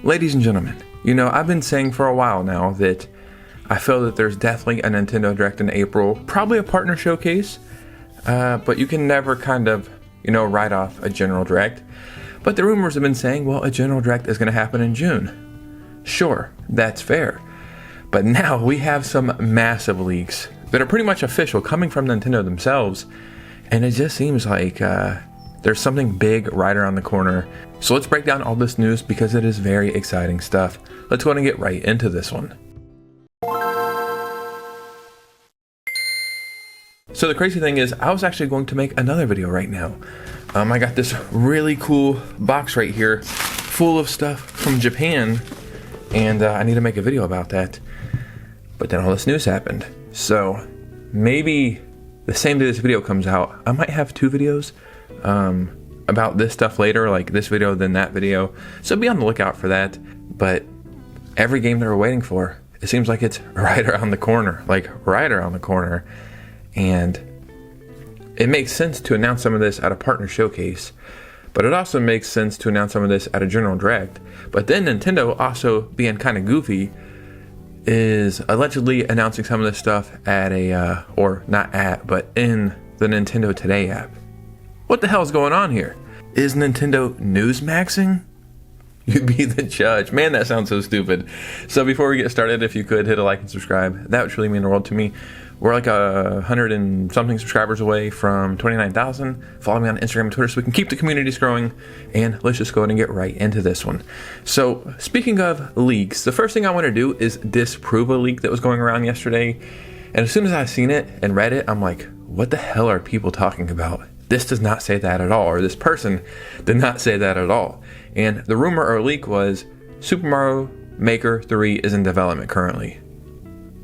Ladies and gentlemen, I've been saying for a while now that I feel that there's definitely a Nintendo Direct in April, probably a partner showcase, but you can never kind of, write off a general Direct. But the rumors have been saying, well, a general Direct is going to happen in June. Sure, that's fair. But now we have some massive leaks that are pretty much official coming from Nintendo themselves, and it just seems like there's something big right around the corner. So let's break down all this news because it is very exciting stuff. Let's go ahead and get right into this one. So the crazy thing is, I was actually going to make another video right now. I got this really cool box right here full of stuff from Japan, and I need to make a video about that. But then all this news happened. So maybe the same day this video comes out, I might have two videos about this stuff later, like this video, then that video. So be on the lookout for that. But every game that we're waiting for, it seems like it's right around the corner, And it makes sense to announce some of this at a partner showcase, but it also makes sense to announce some of this at a general direct. But then Nintendo, also being kind of goofy, is allegedly announcing some of this stuff at a, or not at, but in the Nintendo Today app. What the hell is going on here? Is Nintendo Newsmaxing? You be the judge. Man, that sounds so stupid. So before we get started, if you could hit a like and subscribe, that would truly mean the world to me. We're like 100 and something subscribers away from 29,000. Follow me on Instagram and Twitter so we can keep the communities growing. And let's just go ahead and get right into this one. So speaking of leaks, the first thing I want to do is disprove a leak that was going around yesterday. And as soon as I seen it and read it, I'm like, what the hell are people talking about? This does not say that at all, or this person did not say that at all. And the rumor or leak was Super Mario Maker 3 is in development currently.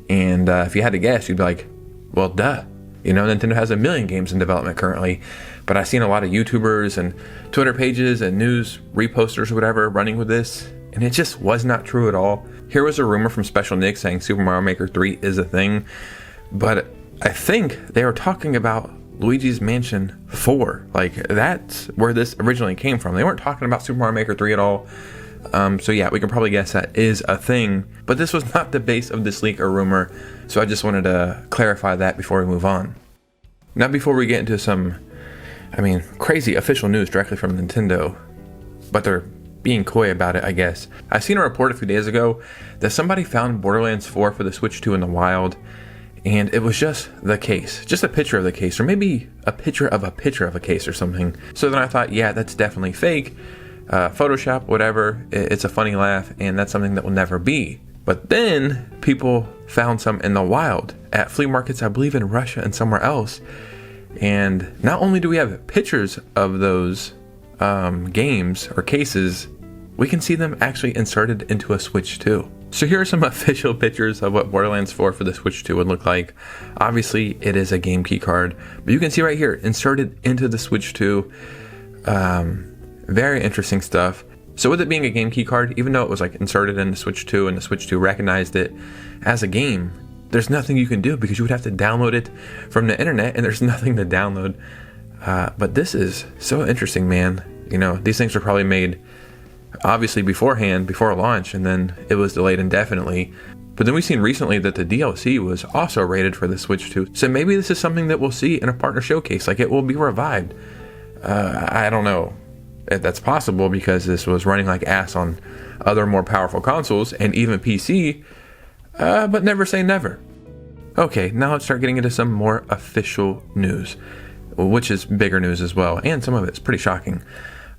And if you had to guess, you'd be like, well, duh. Nintendo has 1 million games in development currently. But I've seen a lot of YouTubers and Twitter pages and news reposters or whatever running with this, and it just was not true at all. Here was a rumor from Special Nick saying Super Mario Maker 3 is a thing, but I think they were talking about Luigi's Mansion 4. Like, that's where this originally came from. They weren't talking about Super Mario Maker 3 at all. So yeah, we can probably guess that is a thing, but this was not the base of this leak or rumor, so I just wanted to clarify that before we move on. Now, before we get into some, crazy official news directly from Nintendo, but they're being coy about it, I guess. I seen a report a few days ago that somebody found Borderlands 4 for the Switch 2 in the wild, and it was just the case, just a picture of the case, or maybe a picture of a case or something. So then I thought, yeah, that's definitely fake. Photoshop, whatever, it's a funny laugh, and that's something that will never be. But then people found some in the wild at flea markets, I believe in Russia and somewhere else. And not only do we have pictures of those games or cases, we can see them actually inserted into a Switch 2. So here are some official pictures of what Borderlands 4 for the Switch 2 would look like. Obviously, it is a game key card, but you can see right here, inserted into the Switch 2. Very interesting stuff. So with it being a game key card, even though it was like inserted in the Switch 2 and the Switch 2 recognized it as a game, there's nothing you can do because you would have to download it from the internet, and there's nothing to download. But this is so interesting, man. These things were probably made obviously beforehand, before launch, and then it was delayed indefinitely. But then we've seen recently that the DLC was also rated for the Switch 2. So maybe this is something that we'll see in a partner showcase, like it will be revived. I don't know if that's possible because this was running like ass on other more powerful consoles and even PC, but never say never. Okay, now let's start getting into some more official news, which is bigger news as well, and some of it's pretty shocking.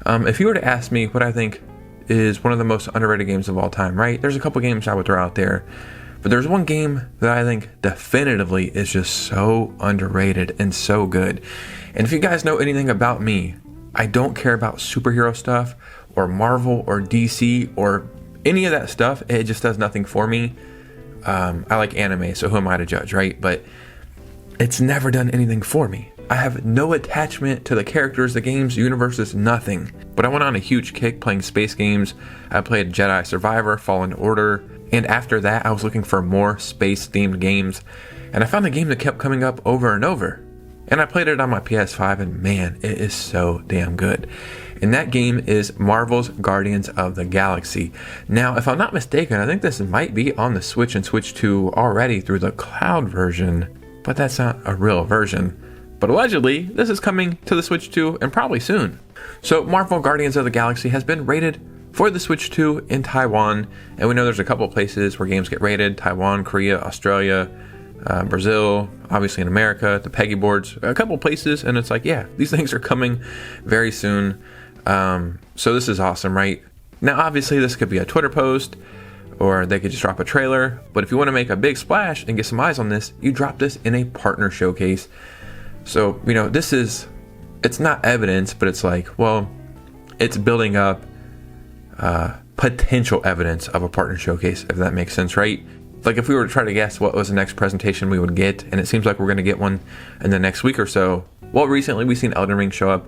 If you were to ask me what I think is one of the most underrated games of all time, right? There's a couple games I would throw out there, but there's one game that I think definitively is just so underrated and so good. And if you guys know anything about me, I don't care about superhero stuff or Marvel or DC or any of that stuff. It just does nothing for me. I like anime, so who am I to judge, right? But it's never done anything for me. I have no attachment to the characters, the games, universes, nothing. But I went on a huge kick playing space games. I played Jedi Survivor, Fallen Order, and after that I was looking for more space-themed games, and I found a game that kept coming up over and over. And I played it on my PS5, and man, it is so damn good. and that game is Marvel's Guardians of the Galaxy. Now, if I'm not mistaken, I think this might be on the Switch and Switch 2 already through the cloud version, but that's not a real version. But allegedly, this is coming to the Switch 2 and probably soon. So Marvel Guardians of the Galaxy has been rated for the Switch 2 in Taiwan, and we know there's a couple places where games get rated: Taiwan, Korea, Australia, Brazil, obviously in America, the Peggy boards, a couple places, and it's like, yeah, these things are coming very soon. So this is awesome, right? Now, obviously, this could be a Twitter post, or they could just drop a trailer, but if you want to make a big splash and get some eyes on this, you drop this in a partner showcase. So, you know, it's not evidence, but it's like, well, it's building up potential evidence of a partner showcase, if that makes sense, right? Like if we were to try to guess what was the next presentation we would get, and it seems like we're going to get one in the next week or so. Well, recently we've seen Elden Ring show up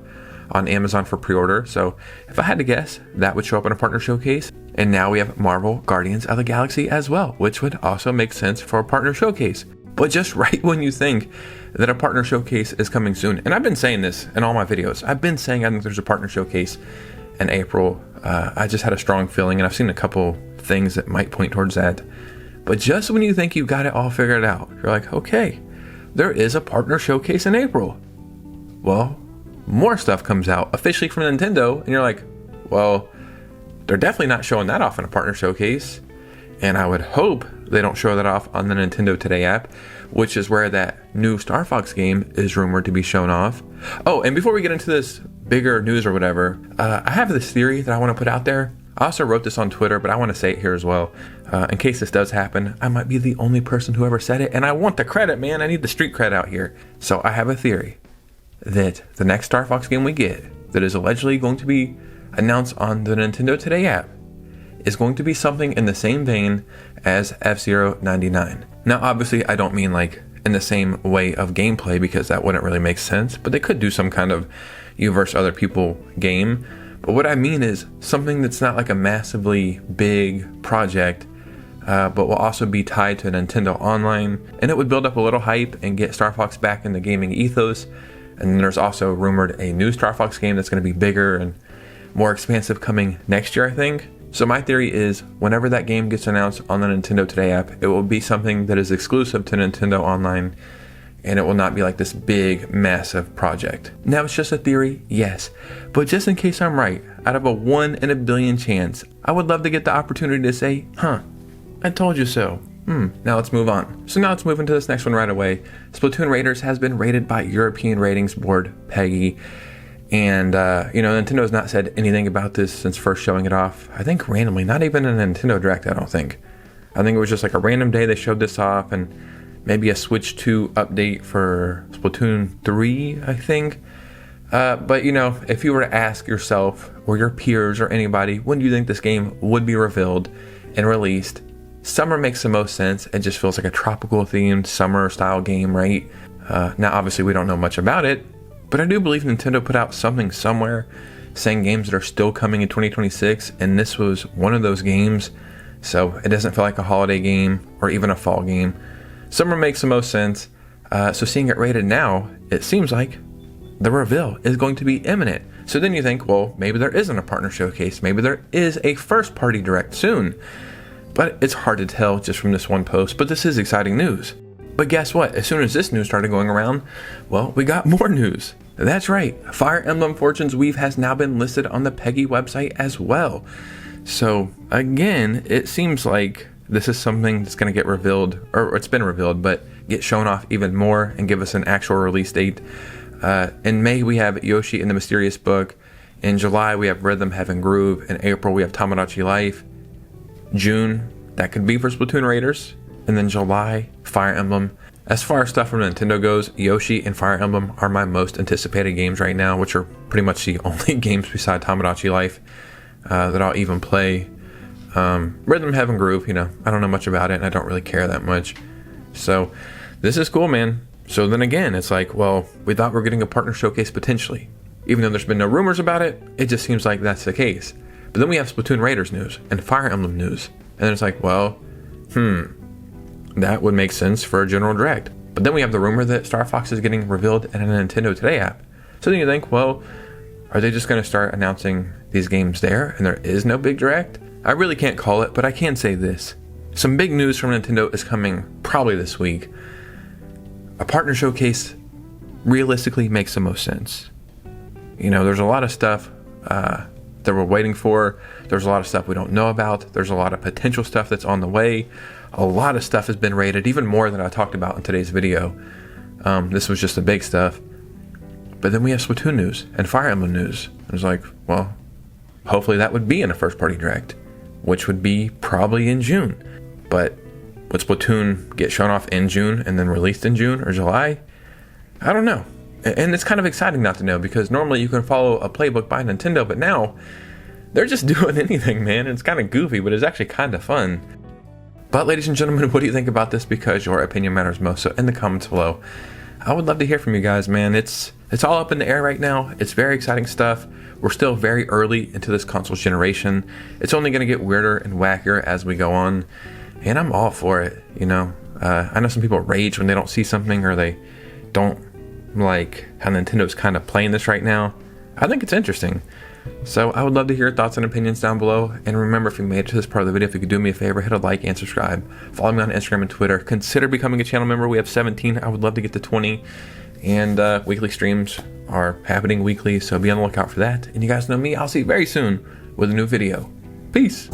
on Amazon for pre-order, so if I had to guess, that would show up in a partner showcase. And now we have Marvel Guardians of the Galaxy as well, which would also make sense for a partner showcase. But just right when you think that a partner showcase is coming soon, and I've been saying this in all my videos, I've been saying I think there's a partner showcase in April. I just had a strong feeling, and I've seen a couple things that might point towards that. But just when you think you've got it all figured out, you're like, okay, there is a partner showcase in April. Well, more stuff comes out officially from Nintendo, and you're like, well, they're definitely not showing that off in a partner showcase. And I would hope they don't show that off on the Nintendo Today app, which is where that new Star Fox game is rumored to be shown off. Oh, and before we get into this bigger news or whatever, I have this theory that I want to put out there. I also wrote this on Twitter, but I want to say it here as well. In case this does happen, I might be the only person who ever said it, and I want the credit, man. I need the street cred out here. So I have a theory that the next Star Fox game we get that is allegedly going to be announced on the Nintendo Today app is going to be something in the same vein as F-Zero 99. Now, obviously, I don't mean like in the same way of gameplay, because that wouldn't really make sense, but they could do some kind of you versus other people game. But what I mean is something that's not like a massively big project, but will also be tied to Nintendo Online, and it would build up a little hype and get Star Fox back in the gaming ethos. And then there's also rumored a new Star Fox game that's going to be bigger and more expansive coming next year, I think. So my theory is whenever that game gets announced on the Nintendo Today app, it will be something that is exclusive to Nintendo Online, and it will not be like this big, massive project. Now, it's just a theory, yes, but just in case I'm right, out of a 1 in a billion chance, I would love to get the opportunity to say, I told you so. Now let's move on. So now let's move into this next one right away. Splatoon Raiders has been rated by European ratings board PEGI. And, Nintendo's not said anything about this since first showing it off. I think randomly, not even a Nintendo Direct, I don't think. I think it was just like a random day they showed this off, and maybe a Switch 2 update for Splatoon 3, I think. But, if you were to ask yourself or your peers or anybody, when do you think this game would be revealed and released? Summer makes the most sense. It just feels like a tropical themed summer style game, right? Now, obviously, we don't know much about it, but I do believe Nintendo put out something somewhere saying games that are still coming in 2026, and this was one of those games. So it doesn't feel like a holiday game or even a fall game. Summer makes the most sense. So seeing it rated now, it seems like the reveal is going to be imminent. So then you think, well, maybe there isn't a partner showcase. Maybe there is a first party direct soon. But it's hard to tell just from this one post, but this is exciting news. But guess what? As soon as this news started going around, well, we got more news. That's right. Fire Emblem Fortune's Weave has now been listed on the PEGI website as well. So again, it seems like this is something that's going to get revealed, or it's been revealed, but get shown off even more and give us an actual release date. In May, we have Yoshi and the Mysterious Book. In July, we have Rhythm, Heaven, Groove. In April, we have Tamagotchi Life. June, that could be for Splatoon Raiders. And then July, Fire Emblem. As far as stuff from Nintendo goes, Yoshi and Fire Emblem are my most anticipated games right now, which are pretty much the only games beside Tamagotchi Life that I'll even play. Rhythm, Heaven, Groove, I don't know much about it, and I don't really care that much. So this is cool, man. So then again, it's like, well, we thought we were getting a partner showcase potentially. Even though there's been no rumors about it, it just seems like that's the case. But then we have Splatoon Raiders news and Fire Emblem news. And then it's like, well, that would make sense for a general direct. But then we have the rumor that Star Fox is getting revealed in a Nintendo Today app. So then you think, well, Are they just going to start announcing these games there and there is no big direct? I really can't call it, but I can say this. Some big news from Nintendo is coming probably this week. A partner showcase realistically makes the most sense. You know, there's a lot of stuff that we're waiting for. There's a lot of stuff we don't know about. There's a lot of potential stuff that's on the way. A lot of stuff has been rated, even more than I talked about in today's video. This was just the big stuff. But then we have Splatoon news and Fire Emblem news. It was like, well, hopefully that would be in a first party direct, which would be probably in June. But would Splatoon get shown off in June and then released in June or July? I don't know. And it's kind of exciting not to know, because normally you can follow a playbook by Nintendo, but now they're just doing anything, man. It's kind of goofy, but it's actually kind of fun. But ladies and gentlemen, what do you think about this? Because your opinion matters most. So in the comments below, I would love to hear from you guys, man. It's all up in the air right now. It's very exciting stuff. We're still very early into this console generation. It's only going to get weirder and wackier as we go on. And I'm all for it, you know. I know some people rage when they don't see something, or they don't like how Nintendo's kind of playing this right now. I think it's interesting. So I would love to hear your thoughts and opinions down below. And remember, if you made it to this part of the video, if you could do me a favor, hit a like and subscribe. Follow me on Instagram and Twitter. Consider becoming a channel member. We have 17. I would love to get to 20. And weekly streams are happening weekly, so be on the lookout for that. And you guys know me. I'll see you very soon with a new video. Peace.